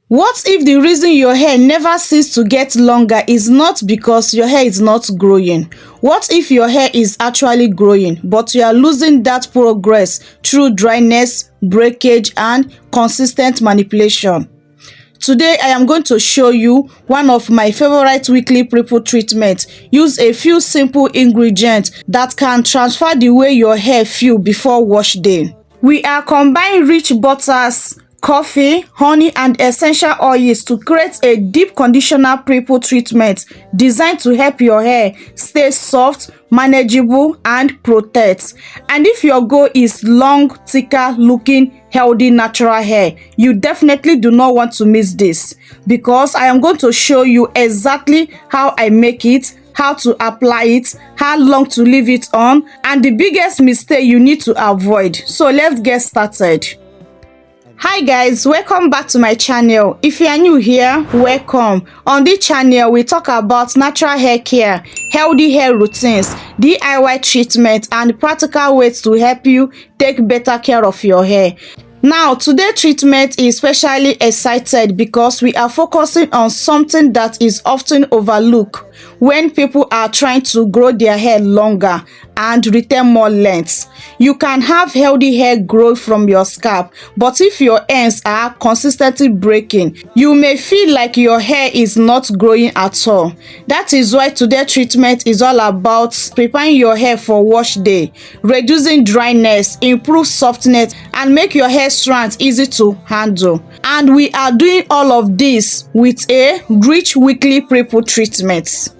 What if the reason your hair never seems to get longer is not because your hair is not growing? What if your hair is actually growing, but you are losing that progress through dryness, breakage, and consistent manipulation? Today, I am going to show you one of my favorite weekly pre-poo treatments. Use a few simple ingredients that can transfer the way your hair feels before wash day. We are combining rich butters, coffee, honey, and essential oils to create a deep conditioner pre-poo treatment designed to help your hair stay soft, manageable, and protect. And if your goal is long, thicker looking, healthy, natural hair, you definitely do not want to miss this, because I am going to show you exactly how I make it, how to apply it, how long to leave it on, and the biggest mistake you need to avoid. So let's get started. Hi guys, welcome back to my channel. If you are new here, welcome. On this channel, we talk about natural hair care, healthy hair routines, DIY treatment, and practical ways to help you take better care of your hair. Now, today's treatment is especially excited because we are focusing on something that is often overlooked when people are trying to grow their hair longer and retain more length. You can have healthy hair grow from your scalp, but if your ends are consistently breaking, you may feel like your hair is not growing at all. That is why today's treatment is all about preparing your hair for wash day, reducing dryness, improve softness, and make your hair strands easy to handle. And we are doing all of this with a rich weekly pre-poo treatment.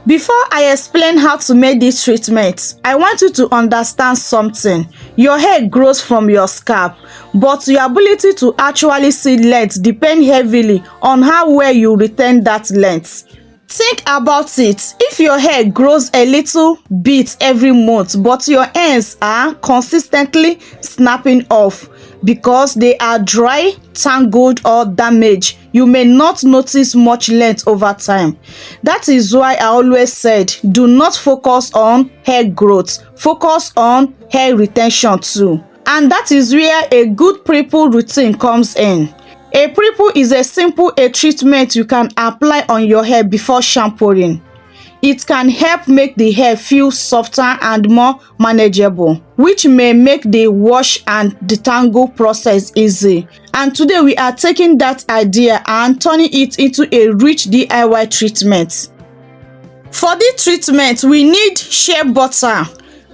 Before I explain how to make this treatment, I want you to understand something. Your hair grows from your scalp, but your ability to actually see length depends heavily on how well you retain that length. Think about it. If your hair grows a little bit every month, but your ends are consistently snapping off because they are dry, tangled, or damaged, you may not notice much length over time. That is why I always said, do not focus on hair growth, focus on hair retention too. And that is where a good pre-poo routine comes in. A pre-poo is a simple treatment you can apply on your hair before shampooing. It can help make the hair feel softer and more manageable, which may make the wash and detangle process easy. And today we are taking that idea and turning it into a rich DIY treatment. For this treatment, we need shea butter,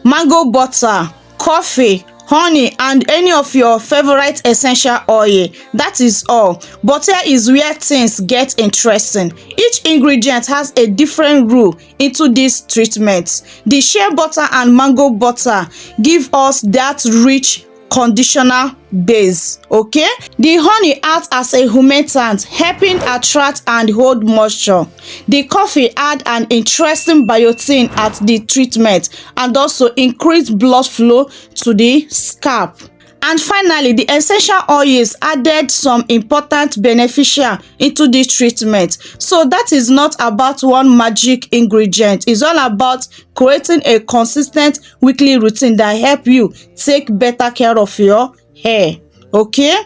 mango butter, coffee, honey, and any of your favorite essential oil. That is all. But here is where things get interesting. Each ingredient has a different role into this treatment. The shea butter and mango butter give us that rich conditioner base, okay? The honey acts as a humectant, helping attract and hold moisture. The coffee add an interesting biotin at the treatment and also increase blood flow to the scalp. And finally, the essential oils added some important beneficial into this treatment. So that is not about one magic ingredient. It's all about creating a consistent weekly routine that help you take better care of your hair. Okay?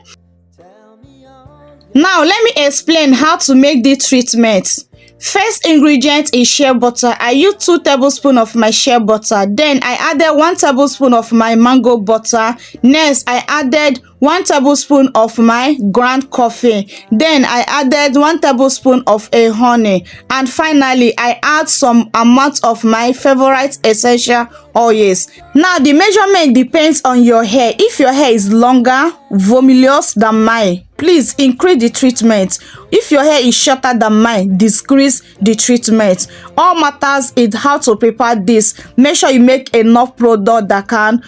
Now, let me explain how to make this treatment. First ingredient is shea butter. I used 2 tablespoons of my shea butter. Then I added 1 tablespoon of my mango butter. Next, I added 1 tablespoon of my ground coffee. Then I added 1 tablespoon of a honey. And finally, I add some amount of my favorite essential oils. Now, the measurement depends on your hair. If your hair is longer, voluminous than mine, please increase the treatment. If your hair is shorter than mine, decrease the treatment. All matters is how to prepare this. Make sure you make enough product that can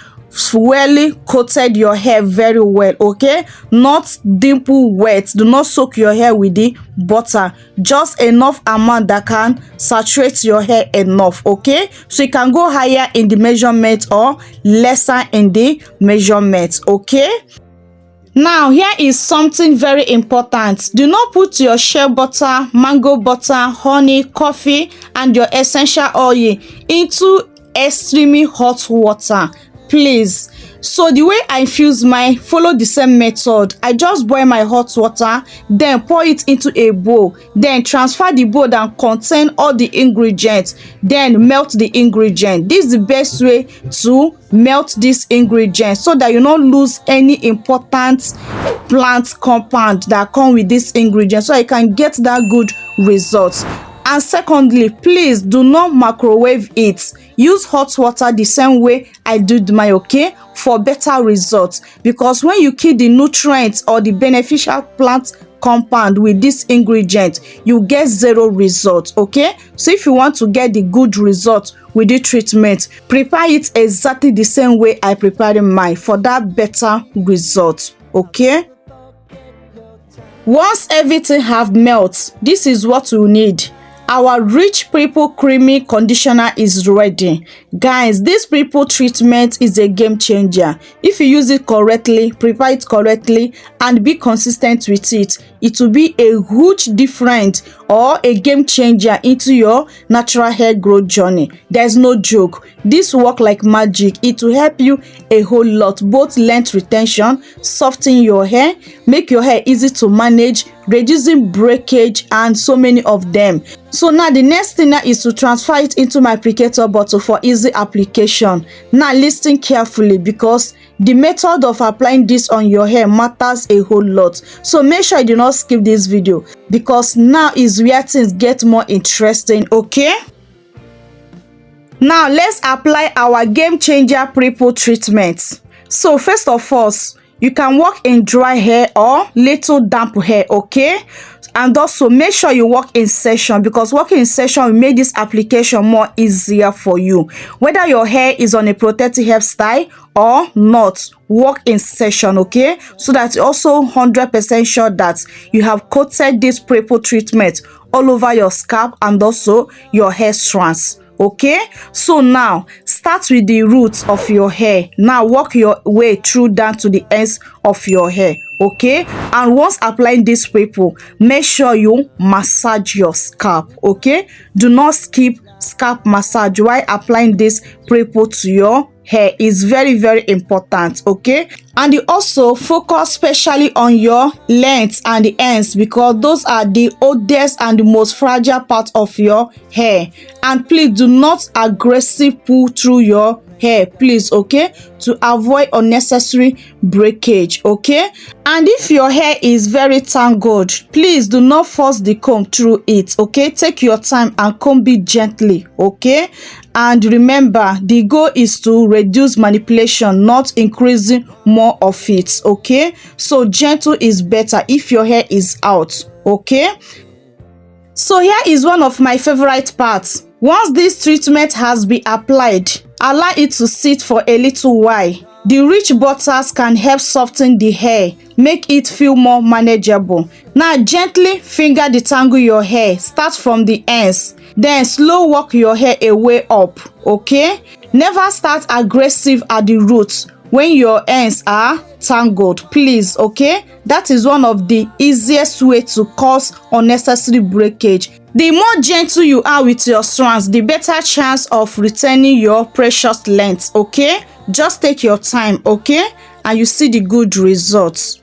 well coated your hair very well, okay? Not dimple wet. Do not soak your hair with the butter. Just enough amount that can saturate your hair enough, okay? So you can go higher in the measurement or lesser in the measurement, okay? Now, here is something very important. Do not put your shea butter, mango butter, honey, coffee, and your essential oil into extremely hot water. Please, So the way I infuse mine, follow the same method. I just boil my hot water, then pour it into a bowl, then transfer the bowl that contain all the ingredients, then melt the ingredient. This is the best way to melt this ingredient so that you not lose any important plant compound that come with this ingredient, so you can get that good result. And secondly, please do not microwave it. Use hot water the same way I did mine, okay, for better results. Because when you kill the nutrients or the beneficial plant compound with this ingredient, you get zero result, okay. So if you want to get the good result with the treatment, prepare it exactly the same way I prepared mine for that better result, okay. Once everything have melt, this is what you need. Our rich pre-poo creamy conditioner is ready. Guys, this pre-poo treatment is a game changer. If you use it correctly, prepare it correctly, and be consistent with it, it will be a huge difference or a game changer into your natural hair growth journey. There's no joke. This work like magic. It will help you a whole lot, both length retention, soften your hair, make your hair easy to manage, reducing breakage, and so many of them. So now the next thing now is to transfer it into my applicator bottle for easy application. Now listen carefully, because the method of applying this on your hair matters a whole lot. So make sure you do not skip this video, because now is where things get more interesting, okay? Now let's apply our game changer pre-poo treatment. So first of all, you can work in dry hair or little damp hair, okay? And also make sure you work in session, because working in session will make this application more easier for you. Whether your hair is on a protective hairstyle or not, work in session, okay? So that you're also 100% sure that you have coated this pre-poo treatment all over your scalp and also your hair strands. Okay, so now start with the roots of your hair. Now work your way through down to the ends of your hair, okay? And once applying this pre-poo, make sure you massage your scalp, okay? Do not skip scalp massage while applying this pre-poo to your hair. Is very, very important, okay? And you also focus specially on your length and the ends, because those are the oldest and the most fragile part of your hair. And please do not aggressive pull through your hair, please, okay, to avoid unnecessary breakage, okay? And if your hair is very tangled, please do not force the comb through it, okay? Take your time and comb it gently, okay? And remember, the goal is to reduce manipulation, not increasing more of it, okay? So gentle is better if your hair is out, okay? So here is one of my favorite parts. Once this treatment has been applied, allow it to sit for a little while. The rich butters can help soften the hair, make it feel more manageable. Now gently finger detangle your hair. Start from the ends, then slow walk your hair a way up, okay? Never start aggressive at the roots when your ends are tangled, please, okay? That is one of the easiest way to cause unnecessary breakage. The more gentle you are with your strands, the better chance of retaining your precious length, okay? Just take your time, okay? And you see the good results.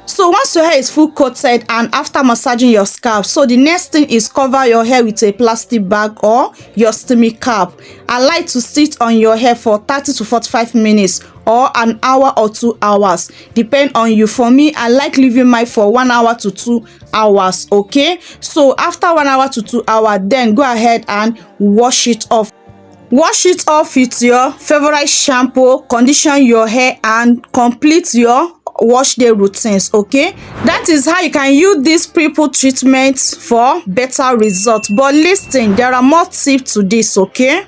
So once your hair is full coated and after massaging your scalp, so the next thing is cover your hair with a plastic bag or your steamy cap. Allow it to sit on your hair for 30 to 45 minutes or an hour or 2 hours, depend on you. For me, I like leaving mine for 1 hour to 2 hours, okay? So after 1 hour to 2 hours, then go ahead and wash it off. Wash it off with your favorite shampoo, condition your hair, and complete your wash day routines, okay? That is how you can use this pre-poo treatment for better results. But listen, there are more tips to this, okay?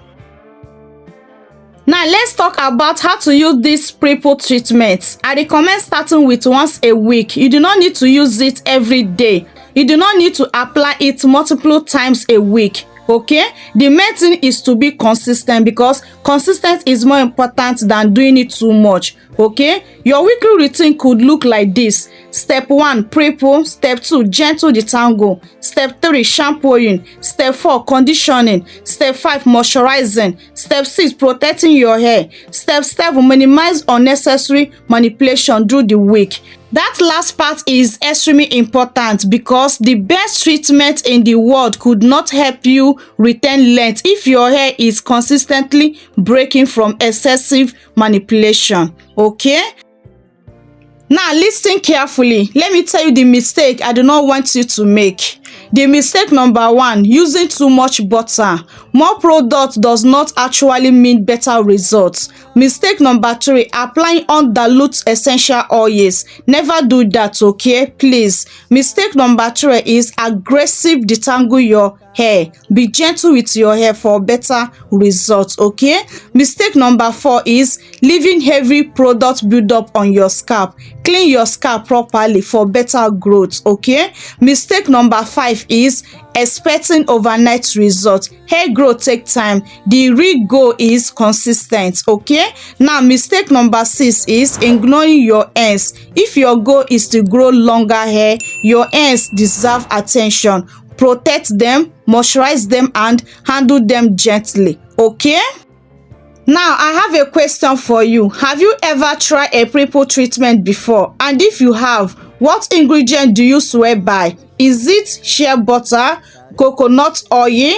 Now let's talk about how to use this pre-poo treatment. I recommend starting with once a week. You do not need to use it every day. You do not need to apply it multiple times a week. Okay, the main thing is to be consistent, because consistent is more important than doing it too much. Okay, your weekly routine could look like this: step 1, pre-poo; step 2, gentle detangle; step 3, shampooing; step 4, conditioning; step 5, moisturizing; step 6, protecting your hair; step 7, minimize unnecessary manipulation through the week. That last part is extremely important, because the best treatment in the world could not help you retain length if your hair is consistently breaking from excessive manipulation. Okay, now listen carefully. Let me tell you the mistake I do not want you to make. The mistake number 1: using too much butter. More product does not actually mean better results. Mistake number 3: applying undiluted essential oils. Never do that, okay? Please. Mistake number 3 is aggressive detangle your hair. Be gentle with your hair for better results, okay? Mistake number 4 is leaving heavy product buildup on your scalp. Clean your scalp properly for better growth, okay? Mistake number 5 is expecting overnight results. Hair growth take time. The real goal is consistent, okay? Now mistake number 6 is ignoring your ends. If your goal is to grow longer hair, your ends deserve attention. Protect them, moisturize them, and handle them gently, okay? Now I have a question for you. Have you ever tried a pre-poo treatment before? And if you have, what ingredient do you swear by? Is it shea butter, coconut oil,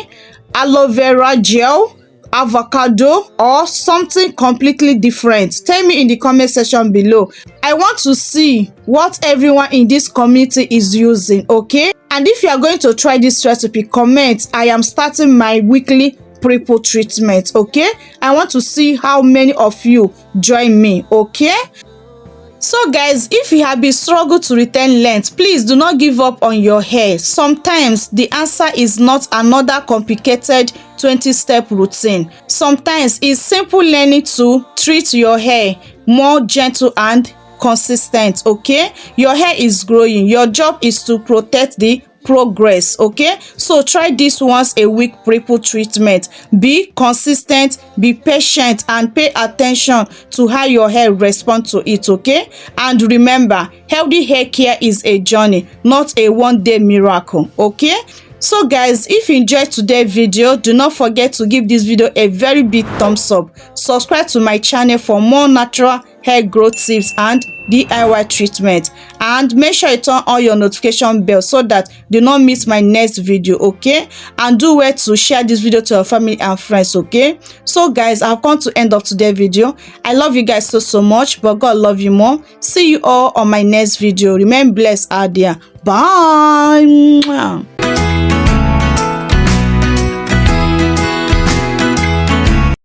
aloe vera gel, avocado, or something completely different? Tell me in the comment section below. I want to see what everyone in this community is using, okay? And if you are going to try this recipe, comment I am starting my weekly pre-poo treatment, okay? I want to see how many of you join me, okay? So guys, if you have been struggling to retain length, please do not give up on your hair. Sometimes the answer is not another complicated 20-step routine. Sometimes it's simple learning to treat your hair more gentle and consistent, okay? Your hair is growing. Your job is to protect the progress, okay? So try this once a week pre-poo treatment. Be consistent, be patient, and pay attention to how your hair responds to it, okay? And remember, healthy hair care is a journey, not a one-day miracle, okay? So guys, if you enjoyed today's video, do not forget to give this video a very big thumbs up. Subscribe to my channel for more natural hair growth tips and DIY treatment, and make sure you turn on your notification bell so that you do not miss my next video, okay? And do well to share this video to your family and friends, okay? So guys, I've come to end of today's video. I love you guys so much, but God love you more. See you all on my next video. Remain blessed out there. Bye.